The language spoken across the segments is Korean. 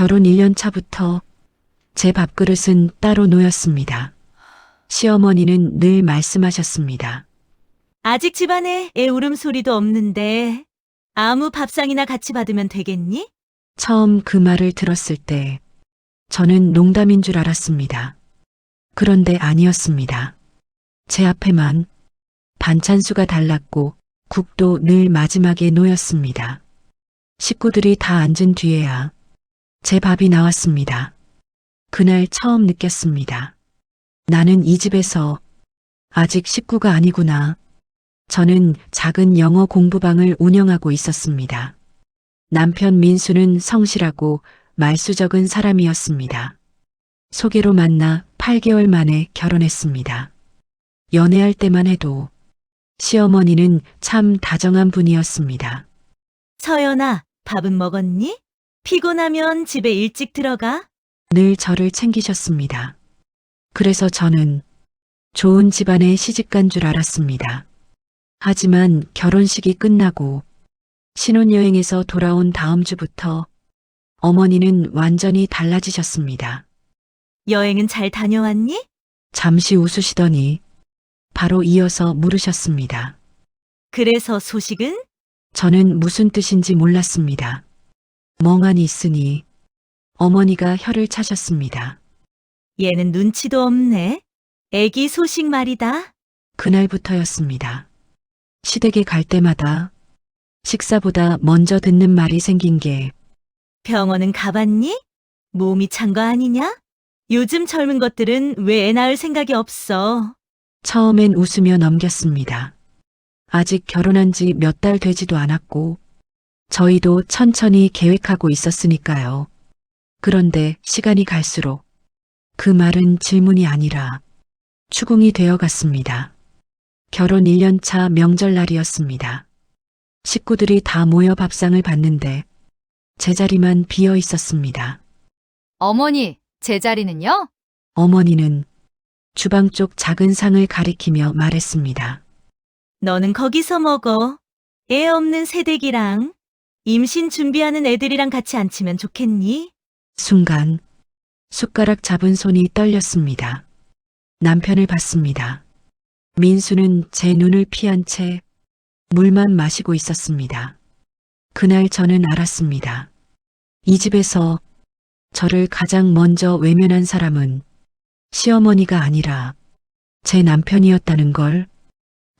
결혼 1년 차부터 제 밥그릇은 따로 놓였습니다. 시어머니는 늘 말씀하셨습니다. 아직 집안에 애 울음소리도 없는데 아무 밥상이나 같이 받으면 되겠니? 처음 그 말을 들었을 때 저는 농담인 줄 알았습니다. 그런데 아니었습니다. 제 앞에만 반찬수가 달랐고 국도 늘 마지막에 놓였습니다. 식구들이 다 앉은 뒤에야 제 밥이 나왔습니다. 그날 처음 느꼈습니다. 나는 이 집에서 아직 식구가 아니구나. 저는 작은 영어 공부방을 운영하고 있었습니다. 남편 민수는 성실하고 말수적은 사람이었습니다. 소개로 만나 8개월 만에 결혼했습니다. 연애할 때만 해도 시어머니는 참 다정한 분이었습니다. 서연아, 밥은 먹었니? 피곤하면 집에 일찍 들어가. 늘 저를 챙기셨습니다. 그래서 저는 좋은 집안에 시집간 줄 알았습니다. 하지만 결혼식이 끝나고 신혼여행에서 돌아온 다음 주부터 어머니는 완전히 달라지셨습니다. 여행은 잘 다녀왔니? 잠시 웃으시더니 바로 이어서 물으셨습니다. 그래서 소식은? 저는 무슨 뜻인지 몰랐습니다. 멍하니 있으니 어머니가 혀를 차셨습니다. 얘는 눈치도 없네. 애기 소식 말이다. 그날부터였습니다. 시댁에 갈 때마다 식사보다 먼저 듣는 말이 생긴 게 병원은 가봤니? 몸이 찬 거 아니냐? 요즘 젊은 것들은 왜 애 낳을 생각이 없어? 처음엔 웃으며 넘겼습니다. 아직 결혼한 지 몇 달 되지도 않았고 저희도 천천히 계획하고 있었으니까요. 그런데 시간이 갈수록 그 말은 질문이 아니라 추궁이 되어 갔습니다. 결혼 1년 차 명절날이었습니다. 식구들이 다 모여 밥상을 봤는데 제자리만 비어 있었습니다. 어머니, 제 자리는요? 어머니는 주방 쪽 작은 상을 가리키며 말했습니다. 너는 거기서 먹어. 애 없는 새댁이랑 임신 준비하는 애들이랑 같이 앉히면 좋겠니? 순간 숟가락 잡은 손이 떨렸습니다. 남편을 봤습니다. 민수는 제 눈을 피한 채 물만 마시고 있었습니다. 그날 저는 알았습니다. 이 집에서 저를 가장 먼저 외면한 사람은 시어머니가 아니라 제 남편이었다는 걸.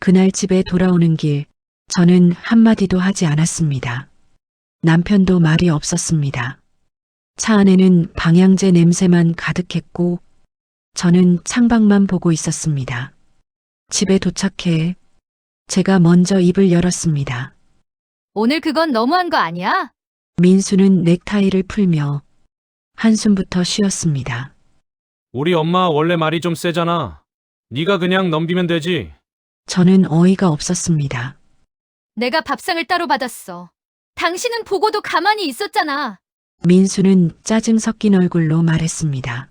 그날 집에 돌아오는 길 저는 한마디도 하지 않았습니다. 남편도 말이 없었습니다. 차 안에는 방향제 냄새만 가득했고 저는 창밖만 보고 있었습니다. 집에 도착해 제가 먼저 입을 열었습니다. 오늘 그건 너무한 거 아니야? 민수는 넥타이를 풀며 한숨부터 쉬었습니다. 우리 엄마 원래 말이 좀 세잖아. 네가 그냥 넘기면 되지. 저는 어이가 없었습니다. 내가 밥상을 따로 받았어. 당신은 보고도 가만히 있었잖아. 민수는 짜증 섞인 얼굴로 말했습니다.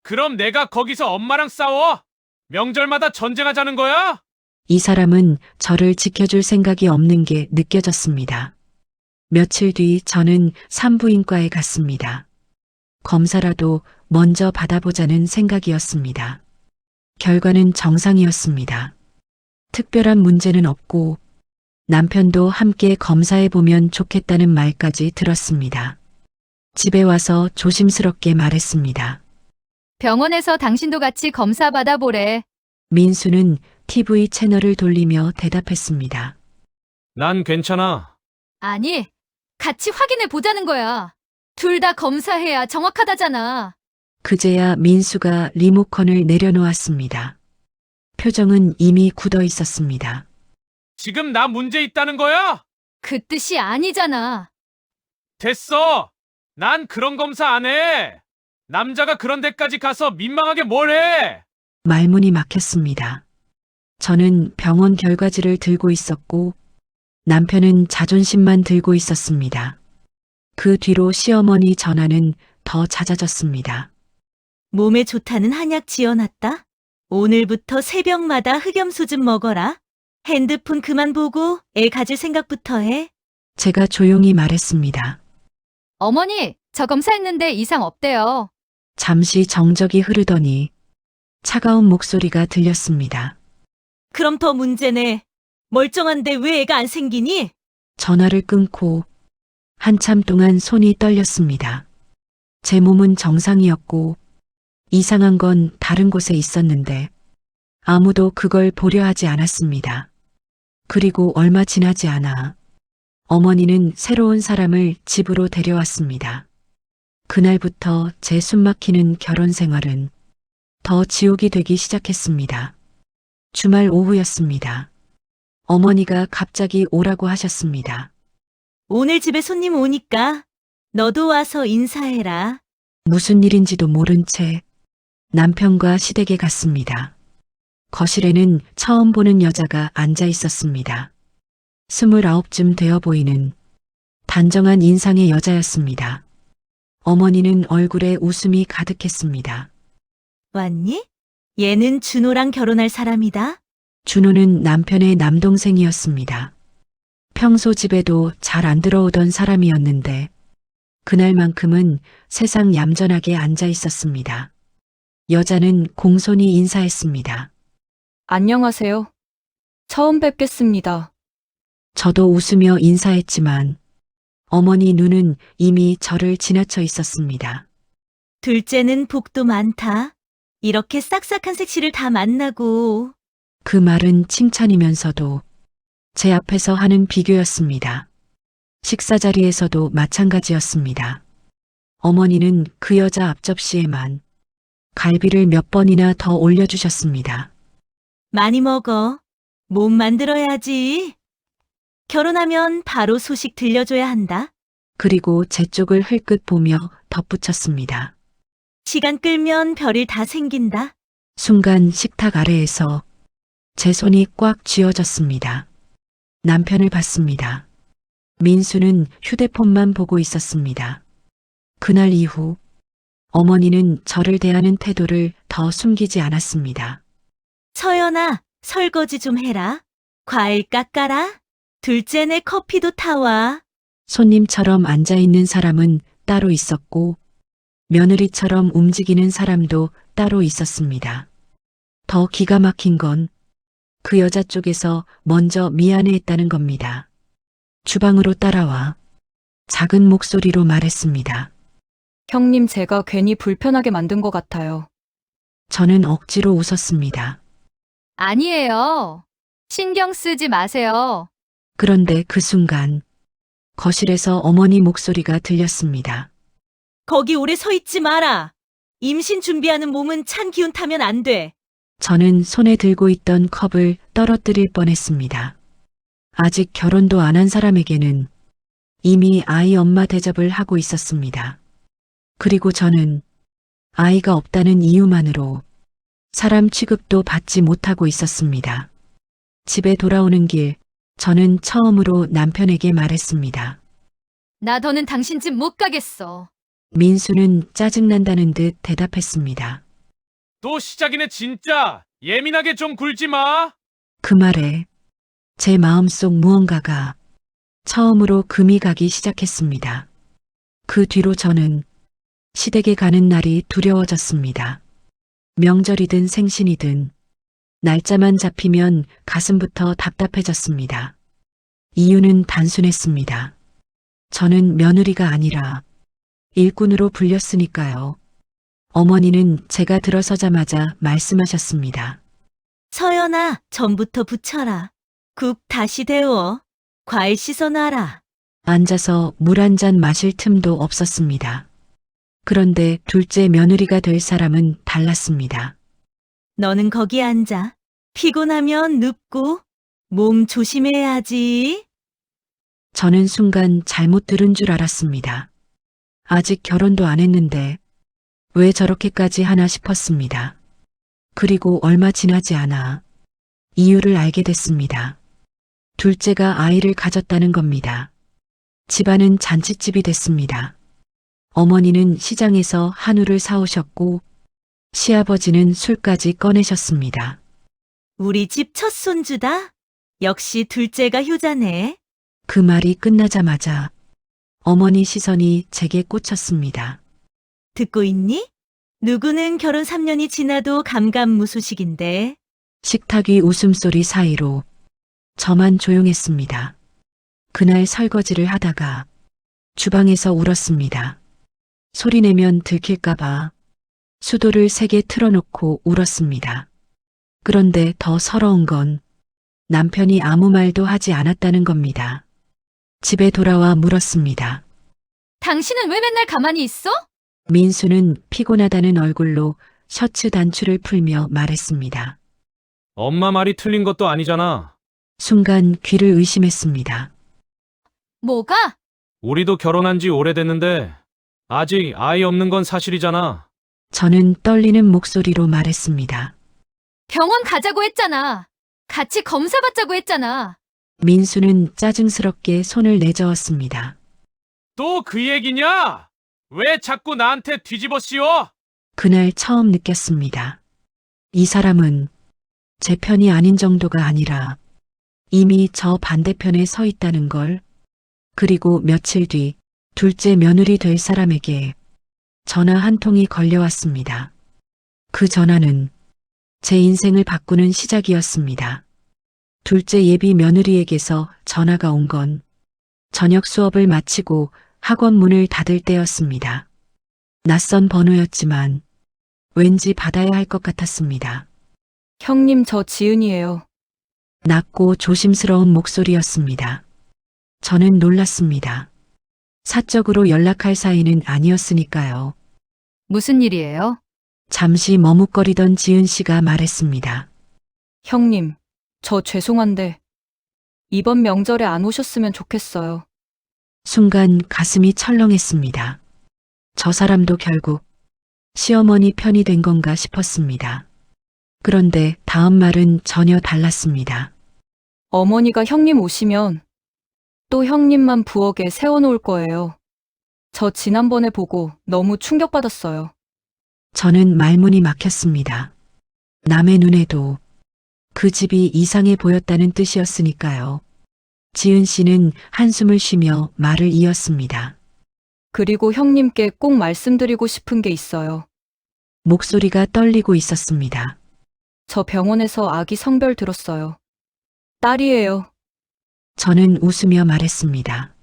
그럼 내가 거기서 엄마랑 싸워? 명절마다 전쟁하자는 거야? 이 사람은 저를 지켜줄 생각이 없는 게 느껴졌습니다. 며칠 뒤 저는 산부인과에 갔습니다. 검사라도 먼저 받아보자는 생각이었습니다. 결과는 정상이었습니다. 특별한 문제는 없고 남편도 함께 검사해보면 좋겠다는 말까지 들었습니다. 집에 와서 조심스럽게 말했습니다. 병원에서 당신도 같이 검사 받아보래. 민수는 TV 채널을 돌리며 대답했습니다. 난 괜찮아. 아니, 같이 확인해 보자는 거야. 둘 다 검사해야 정확하다잖아. 그제야 민수가 리모컨을 내려놓았습니다. 표정은 이미 굳어 있었습니다. 지금 나 문제 있다는 거야? 그 뜻이 아니잖아. 됐어. 난 그런 검사 안 해. 남자가 그런 데까지 가서 민망하게 뭘 해? 말문이 막혔습니다. 저는 병원 결과지를 들고 있었고 남편은 자존심만 들고 있었습니다. 그 뒤로 시어머니 전화는 더 잦아졌습니다. 몸에 좋다는 한약 지어놨다. 오늘부터 새벽마다 흑염소 좀 먹어라. 핸드폰 그만 보고 애 가질 생각부터 해. 제가 조용히 말했습니다. 어머니, 저 검사했는데 이상 없대요. 잠시 정적이 흐르더니 차가운 목소리가 들렸습니다. 그럼 더 문제네. 멀쩡한데 왜 애가 안 생기니? 전화를 끊고 한참 동안 손이 떨렸습니다. 제 몸은 정상이었고 이상한 건 다른 곳에 있었는데 아무도 그걸 보려 하지 않았습니다. 그리고 얼마 지나지 않아 어머니는 새로운 사람을 집으로 데려왔습니다. 그날부터 제 숨막히는 결혼 생활은 더 지옥이 되기 시작했습니다. 주말 오후였습니다. 어머니가 갑자기 오라고 하셨습니다. 오늘 집에 손님 오니까 너도 와서 인사해라. 무슨 일인지도 모른 채 남편과 시댁에 갔습니다. 거실에는 처음 보는 여자가 앉아 있었습니다. 29쯤 되어 보이는 단정한 인상의 여자였습니다. 어머니는 얼굴에 웃음이 가득했습니다. 왔니? 얘는 준호랑 결혼할 사람이다. 준호는 남편의 남동생이었습니다. 평소 집에도 잘 안 들어오던 사람이었는데 그날만큼은 세상 얌전하게 앉아 있었습니다. 여자는 공손히 인사했습니다. 안녕하세요. 처음 뵙겠습니다. 저도 웃으며 인사했지만 어머니 눈은 이미 저를 지나쳐 있었습니다. 둘째는 복도 많다. 이렇게 싹싹한 색시를 다 만나고. 그 말은 칭찬이면서도 제 앞에서 하는 비교였습니다. 식사 자리에서도 마찬가지였습니다. 어머니는 그 여자 앞접시에만 갈비를 몇 번이나 더 올려주셨습니다. 많이 먹어. 몸 만들어야지. 결혼하면 바로 소식 들려줘야 한다. 그리고 제 쪽을 흘끗 보며 덧붙였습니다. 시간 끌면 별일 다 생긴다. 순간 식탁 아래에서 제 손이 꽉 쥐어졌습니다. 남편을 봤습니다. 민수는 휴대폰만 보고 있었습니다. 그날 이후 어머니는 저를 대하는 태도를 더 숨기지 않았습니다. 서연아, 설거지 좀 해라. 과일 깎아라. 둘째네 커피도 타와. 손님처럼 앉아있는 사람은 따로 있었고 며느리처럼 움직이는 사람도 따로 있었습니다. 더 기가 막힌 건 그 여자 쪽에서 먼저 미안해했다는 겁니다. 주방으로 따라와 작은 목소리로 말했습니다. 형님, 제가 괜히 불편하게 만든 것 같아요. 저는 억지로 웃었습니다. 아니에요. 신경 쓰지 마세요. 그런데 그 순간 거실에서 어머니 목소리가 들렸습니다. 거기 오래 서 있지 마라. 임신 준비하는 몸은 찬 기운 타면 안 돼. 저는 손에 들고 있던 컵을 떨어뜨릴 뻔했습니다. 아직 결혼도 안 한 사람에게는 이미 아이 엄마 대접을 하고 있었습니다. 그리고 저는 아이가 없다는 이유만으로 사람 취급도 받지 못하고 있었습니다. 집에 돌아오는 길, 저는 처음으로 남편에게 말했습니다. 나 더는 당신 집 못 가겠어. 민수는 짜증난다는 듯 대답했습니다. 또 시작이네 진짜. 예민하게 좀 굴지 마. 그 말에 제 마음속 무언가가 처음으로 금이 가기 시작했습니다. 그 뒤로 저는 시댁에 가는 날이 두려워졌습니다. 명절이든 생신이든 날짜만 잡히면 가슴부터 답답해졌습니다. 이유는 단순했습니다. 저는 며느리가 아니라 일꾼으로 불렸으니까요. 어머니는 제가 들어서자마자 말씀하셨습니다. 서연아, 전부터 붙여라. 국 다시 데워. 과일 씻어놔라. 앉아서 물 한 잔 마실 틈도 없었습니다. 그런데 둘째 며느리가 될 사람은 달랐습니다. 너는 거기 앉아. 피곤하면 눕고. 몸 조심해야지. 저는 순간 잘못 들은 줄 알았습니다. 아직 결혼도 안 했는데 왜 저렇게까지 하나 싶었습니다. 그리고 얼마 지나지 않아 이유를 알게 됐습니다. 둘째가 아이를 가졌다는 겁니다. 집안은 잔칫집이 됐습니다. 어머니는 시장에서 한우를 사오셨고 시아버지는 술까지 꺼내셨습니다. 우리 집 첫 손주다. 역시 둘째가 효자네. 그 말이 끝나자마자 어머니 시선이 제게 꽂혔습니다. 듣고 있니? 누구는 결혼 3년이 지나도 감감무소식인데. 식탁 위 웃음소리 사이로 저만 조용했습니다. 그날 설거지를 하다가 주방에서 울었습니다. 소리내면 들킬까봐 수도를 세게 틀어놓고 울었습니다. 그런데 더 서러운 건 남편이 아무 말도 하지 않았다는 겁니다. 집에 돌아와 물었습니다. 당신은 왜 맨날 가만히 있어? 민수는 피곤하다는 얼굴로 셔츠 단추를 풀며 말했습니다. 엄마 말이 틀린 것도 아니잖아. 순간 귀를 의심했습니다. 뭐가? 우리도 결혼한 지 오래됐는데 아직 아이 없는 건 사실이잖아. 저는 떨리는 목소리로 말했습니다. 병원 가자고 했잖아. 같이 검사 받자고 했잖아. 민수는 짜증스럽게 손을 내저었습니다. 또 그 얘기냐? 왜 자꾸 나한테 뒤집어 씌워? 그날 처음 느꼈습니다. 이 사람은 제 편이 아닌 정도가 아니라 이미 저 반대편에 서 있다는 걸. 그리고 며칠 뒤 둘째 며느리 될 사람에게 전화 한 통이 걸려왔습니다. 그 전화는 제 인생을 바꾸는 시작이었습니다. 둘째 예비 며느리에게서 전화가 온 건 저녁 수업을 마치고 학원 문을 닫을 때였습니다. 낯선 번호였지만 왠지 받아야 할 것 같았습니다. 형님, 저 지은이에요. 낮고 조심스러운 목소리였습니다. 저는 놀랐습니다. 사적으로 연락할 사이는 아니었으니까요. 무슨 일이에요? 잠시 머뭇거리던 지은 씨가 말했습니다. 형님, 저 죄송한데 이번 명절에 안 오셨으면 좋겠어요. 순간 가슴이 철렁했습니다. 저 사람도 결국 시어머니 편이 된 건가 싶었습니다. 그런데 다음 말은 전혀 달랐습니다. 어머니가 형님 오시면 또 형님만 부엌에 세워놓을 거예요. 저 지난번에 보고 너무 충격받았어요. 저는 말문이 막혔습니다. 남의 눈에도 그 집이 이상해 보였다는 뜻이었으니까요. 지은 씨는 한숨을 쉬며 말을 이었습니다. 그리고 형님께 꼭 말씀드리고 싶은 게 있어요. 목소리가 떨리고 있었습니다. 저 병원에서 아기 성별 들었어요. 딸이에요. 저는 웃으며 말했습니다.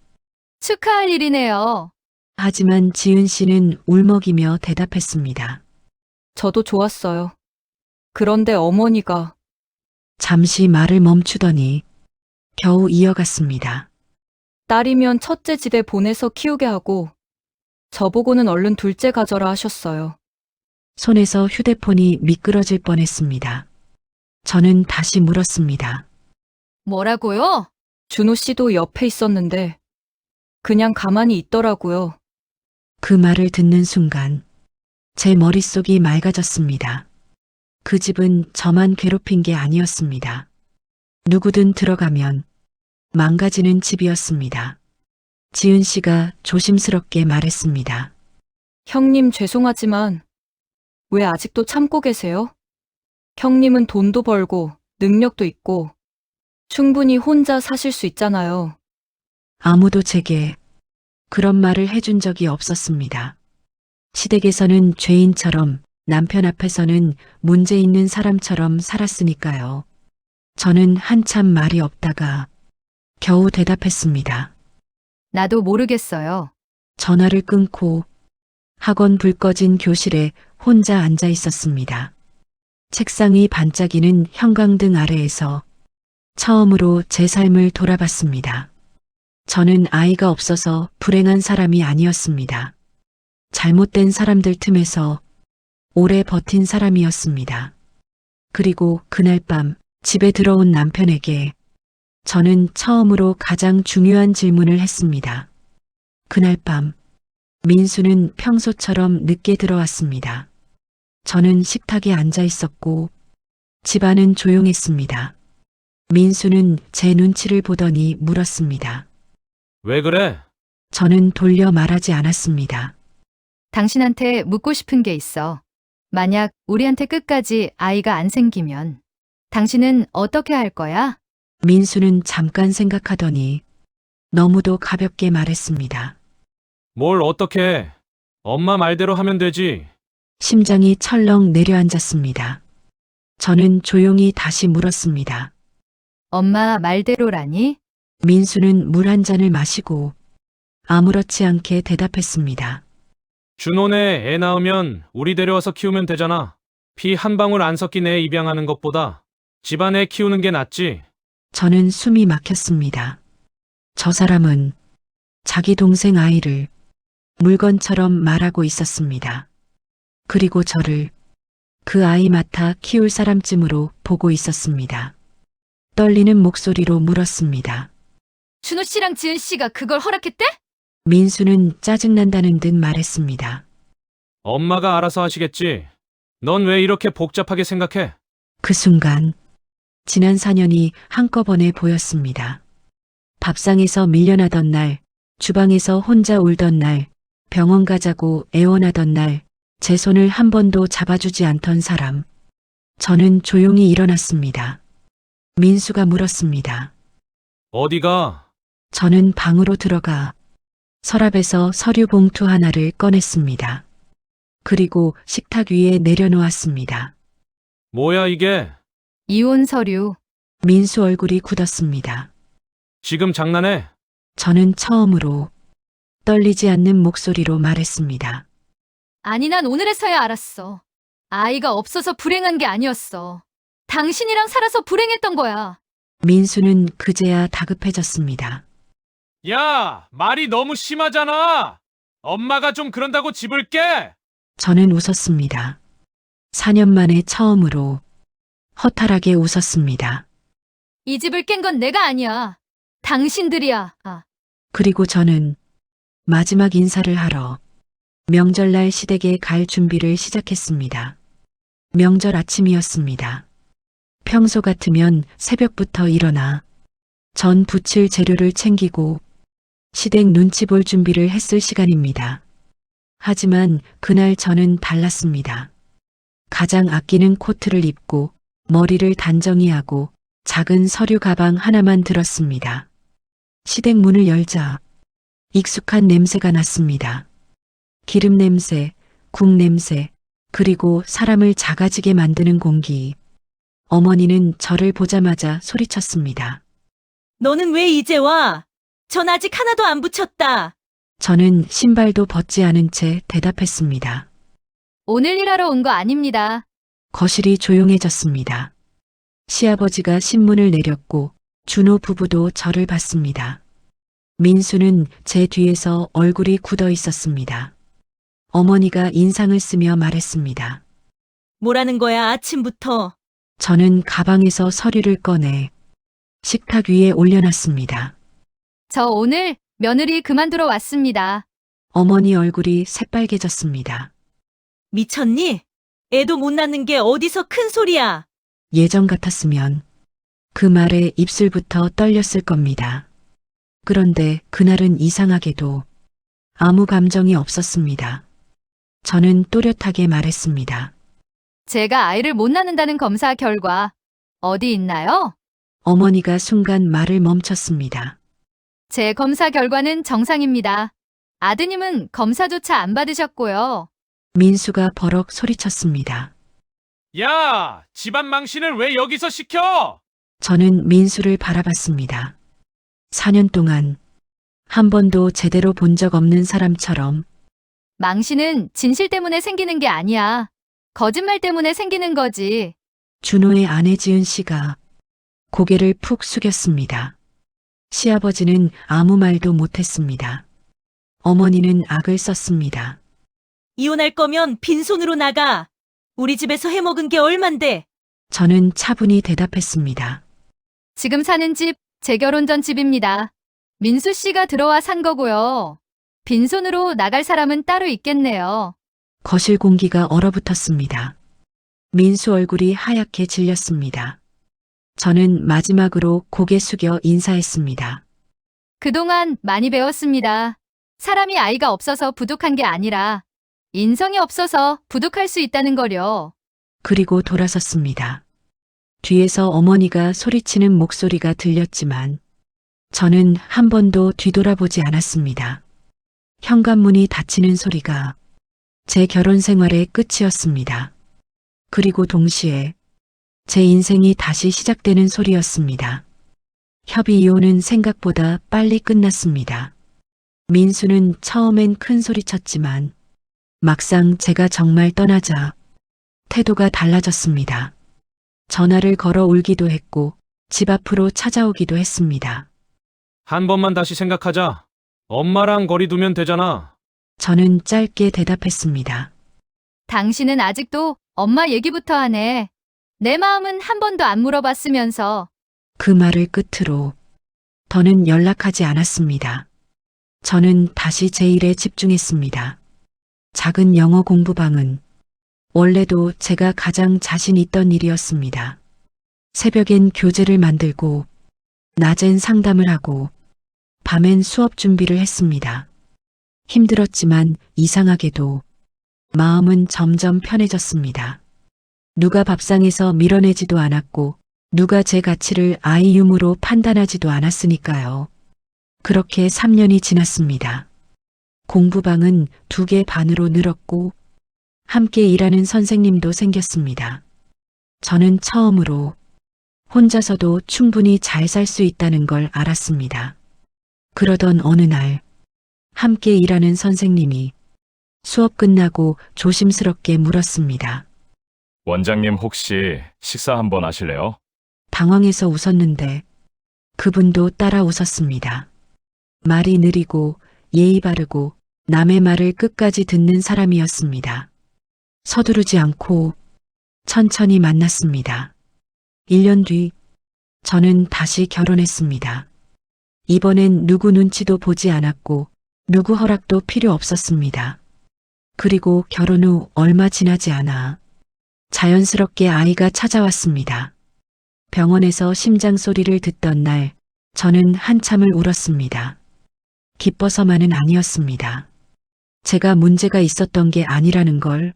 축하할 일이네요. 하지만 지은 씨는 울먹이며 대답했습니다. 저도 좋았어요. 그런데 어머니가 잠시 말을 멈추더니 겨우 이어갔습니다. 딸이면 첫째 집에 보내서 키우게 하고 저보고는 얼른 둘째 가져라 하셨어요. 손에서 휴대폰이 미끄러질 뻔했습니다. 저는 다시 물었습니다. 뭐라고요? 준호 씨도 옆에 있었는데 그냥 가만히 있더라고요. 그 말을 듣는 순간 제 머릿속이 맑아졌습니다. 그 집은 저만 괴롭힌 게 아니었습니다. 누구든 들어가면 망가지는 집이었습니다. 지은 씨가 조심스럽게 말했습니다. 형님 죄송하지만 왜 아직도 참고 계세요? 형님은 돈도 벌고 능력도 있고 충분히 혼자 사실 수 있잖아요. 아무도 제게 그런 말을 해준 적이 없었습니다. 시댁에서는 죄인처럼 남편 앞에서는 문제 있는 사람처럼 살았으니까요. 저는 한참 말이 없다가 겨우 대답했습니다. 나도 모르겠어요. 전화를 끊고 학원 불 꺼진 교실에 혼자 앉아 있었습니다. 책상 위 반짝이는 형광등 아래에서 처음으로 제 삶을 돌아봤습니다. 저는 아이가 없어서 불행한 사람이 아니었습니다. 잘못된 사람들 틈에서 오래 버틴 사람이었습니다. 그리고 그날 밤 집에 들어온 남편에게 저는 처음으로 가장 중요한 질문을 했습니다. 그날 밤 민수는 평소처럼 늦게 들어왔습니다. 저는 식탁에 앉아 있었고 집안은 조용했습니다. 민수는 제 눈치를 보더니 물었습니다. 왜 그래? 저는 돌려 말하지 않았습니다. 당신한테 묻고 싶은 게 있어. 만약 우리한테 끝까지 아이가 안 생기면 당신은 어떻게 할 거야? 민수는 잠깐 생각하더니 너무도 가볍게 말했습니다. 뭘 어떻게 해. 엄마 말대로 하면 되지. 심장이 철렁 내려앉았습니다. 저는 조용히 다시 물었습니다. 엄마 말대로라니? 민수는 물 한 잔을 마시고 아무렇지 않게 대답했습니다. 준호네 애 낳으면 우리 데려와서 키우면 되잖아. 피 한 방울 안 섞인 애 입양하는 것보다 집안 애 키우는 게 낫지. 저는 숨이 막혔습니다. 저 사람은 자기 동생 아이를 물건처럼 말하고 있었습니다. 그리고 저를 그 아이 맡아 키울 사람쯤으로 보고 있었습니다. 떨리는 목소리로 물었습니다. 준호 씨랑 지은 씨가 그걸 허락했대? 민수는 짜증난다는 듯 말했습니다. 엄마가 알아서 하시겠지. 넌 왜 이렇게 복잡하게 생각해? 그 순간 지난 4년이 한꺼번에 보였습니다. 밥상에서 밀려나던 날, 주방에서 혼자 울던 날, 병원 가자고 애원하던 날, 제 손을 한 번도 잡아주지 않던 사람. 저는 조용히 일어났습니다. 민수가 물었습니다. 어디가? 저는 방으로 들어가 서랍에서 서류 봉투 하나를 꺼냈습니다. 그리고 식탁 위에 내려놓았습니다. 뭐야 이게? 이혼 서류. 민수 얼굴이 굳었습니다. 지금 장난해? 저는 처음으로 떨리지 않는 목소리로 말했습니다. 아니, 난 오늘에서야 알았어. 아이가 없어서 불행한 게 아니었어. 당신이랑 살아서 불행했던 거야. 민수는 그제야 다급해졌습니다. 야, 말이 너무 심하잖아. 엄마가 좀 그런다고 집을게. 저는 웃었습니다. 4년 만에 처음으로 허탈하게 웃었습니다. 이 집을 깬 건 내가 아니야. 당신들이야. 그리고 저는 마지막 인사를 하러 명절날 시댁에 갈 준비를 시작했습니다. 명절 아침이었습니다. 평소 같으면 새벽부터 일어나 전 부칠 재료를 챙기고 시댁 눈치 볼 준비를 했을 시간입니다. 하지만 그날 저는 달랐습니다. 가장 아끼는 코트를 입고 머리를 단정히 하고 작은 서류 가방 하나만 들었습니다. 시댁 문을 열자 익숙한 냄새가 났습니다. 기름 냄새, 국 냄새, 그리고 사람을 작아지게 만드는 공기. 어머니는 저를 보자마자 소리쳤습니다. 너는 왜 이제 와? 전 아직 하나도 안 붙였다. 저는 신발도 벗지 않은 채 대답했습니다. 오늘 일하러 온 거 아닙니다. 거실이 조용해졌습니다. 시아버지가 신문을 내렸고 준호 부부도 저를 봤습니다. 민수는 제 뒤에서 얼굴이 굳어 있었습니다. 어머니가 인상을 쓰며 말했습니다. 뭐라는 거야, 아침부터. 저는 가방에서 서류를 꺼내 식탁 위에 올려놨습니다. 저 오늘 며느리 그만두러 왔습니다. 어머니 얼굴이 새빨개졌습니다. 미쳤니? 애도 못 낳는 게 어디서 큰 소리야. 예전 같았으면 그 말에 입술부터 떨렸을 겁니다. 그런데 그날은 이상하게도 아무 감정이 없었습니다. 저는 또렷하게 말했습니다. 제가 아이를 못 낳는다는 검사 결과 어디 있나요? 어머니가 순간 말을 멈췄습니다. 제 검사 결과는 정상입니다. 아드님은 검사조차 안 받으셨고요. 민수가 버럭 소리쳤습니다. 야, 집안 망신을 왜 여기서 시켜? 저는 민수를 바라봤습니다. 4년 동안 한 번도 제대로 본 적 없는 사람처럼 망신은 진실 때문에 생기는 게 아니야. 거짓말 때문에 생기는 거지. 준호의 아내 지은 씨가 고개를 푹 숙였습니다. 시아버지는 아무 말도 못했습니다. 어머니는 악을 썼습니다. 이혼할 거면 빈손으로 나가. 우리 집에서 해먹은 게 얼만데. 저는 차분히 대답했습니다. 지금 사는 집, 제 결혼 전 집입니다. 민수 씨가 들어와 산 거고요. 빈손으로 나갈 사람은 따로 있겠네요. 거실 공기가 얼어붙었습니다. 민수 얼굴이 하얗게 질렸습니다. 저는 마지막으로 고개 숙여 인사했습니다. 그동안 많이 배웠습니다. 사람이 아이가 없어서 부족한 게 아니라 인성이 없어서 부족할 수 있다는 거려. 그리고 돌아섰습니다. 뒤에서 어머니가 소리치는 목소리가 들렸지만 저는 한 번도 뒤돌아보지 않았습니다. 현관문이 닫히는 소리가 제 결혼 생활의 끝이었습니다. 그리고 동시에 제 인생이 다시 시작되는 소리였습니다. 협의 이혼은 생각보다 빨리 끝났습니다. 민수는 처음엔 큰 소리 쳤지만 막상 제가 정말 떠나자 태도가 달라졌습니다. 전화를 걸어 울기도 했고 집 앞으로 찾아오기도 했습니다. 한 번만 다시 생각하자. 엄마랑 거리 두면 되잖아. 저는 짧게 대답했습니다. 당신은 아직도 엄마 얘기부터 하네. 내 마음은 한 번도 안 물어봤으면서. 그 말을 끝으로 더는 연락하지 않았습니다. 저는 다시 제 일에 집중했습니다. 작은 영어 공부방은 원래도 제가 가장 자신 있던 일이었습니다. 새벽엔 교재를 만들고 낮엔 상담을 하고 밤엔 수업 준비를 했습니다. 힘들었지만 이상하게도 마음은 점점 편해졌습니다. 누가 밥상에서 밀어내지도 않았고 누가 제 가치를 아이 유무로 판단하지도 않았으니까요. 그렇게 3년이 지났습니다. 공부방은 2개 반으로 늘었고 함께 일하는 선생님도 생겼습니다. 저는 처음으로 혼자서도 충분히 잘 살 수 있다는 걸 알았습니다. 그러던 어느 날 함께 일하는 선생님이 수업 끝나고 조심스럽게 물었습니다. 원장님 혹시 식사 한번 하실래요? 당황해서 웃었는데 그분도 따라 웃었습니다. 말이 느리고 예의 바르고 남의 말을 끝까지 듣는 사람이었습니다. 서두르지 않고 천천히 만났습니다. 1년 뒤 저는 다시 결혼했습니다. 이번엔 누구 눈치도 보지 않았고 누구 허락도 필요 없었습니다. 그리고 결혼 후 얼마 지나지 않아 자연스럽게 아이가 찾아왔습니다. 병원에서 심장 소리를 듣던 날 저는 한참을 울었습니다. 기뻐서만은 아니었습니다. 제가 문제가 있었던 게 아니라는 걸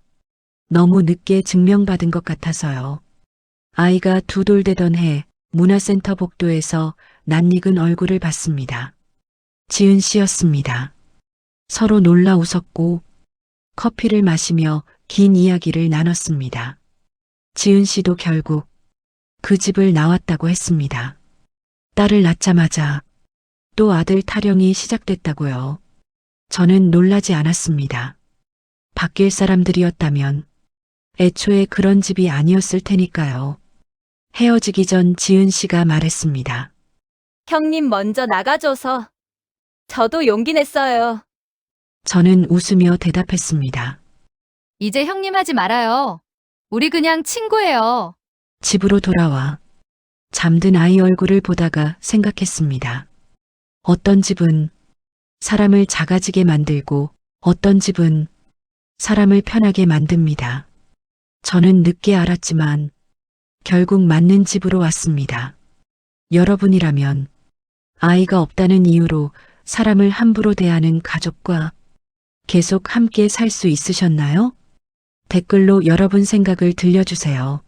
너무 늦게 증명받은 것 같아서요. 아이가 2돌 되던 해 문화센터 복도에서 낯익은 얼굴을 봤습니다. 지은 씨였습니다. 서로 놀라 웃었고 커피를 마시며 긴 이야기를 나눴습니다. 지은 씨도 결국 그 집을 나왔다고 했습니다. 딸을 낳자마자 또 아들 타령이 시작됐다고요. 저는 놀라지 않았습니다. 바뀔 사람들이었다면 애초에 그런 집이 아니었을 테니까요. 헤어지기 전 지은 씨가 말했습니다. 형님 먼저 나가줘서 저도 용기 냈어요. 저는 웃으며 대답했습니다. 이제 형님 하지 말아요. 우리 그냥 친구예요. 집으로 돌아와 잠든 아이 얼굴을 보다가 생각했습니다. 어떤 집은 사람을 작아지게 만들고 어떤 집은 사람을 편하게 만듭니다. 저는 늦게 알았지만 결국 맞는 집으로 왔습니다. 여러분이라면 아이가 없다는 이유로 사람을 함부로 대하는 가족과 계속 함께 살 수 있으셨나요? 댓글로 여러분 생각을 들려주세요.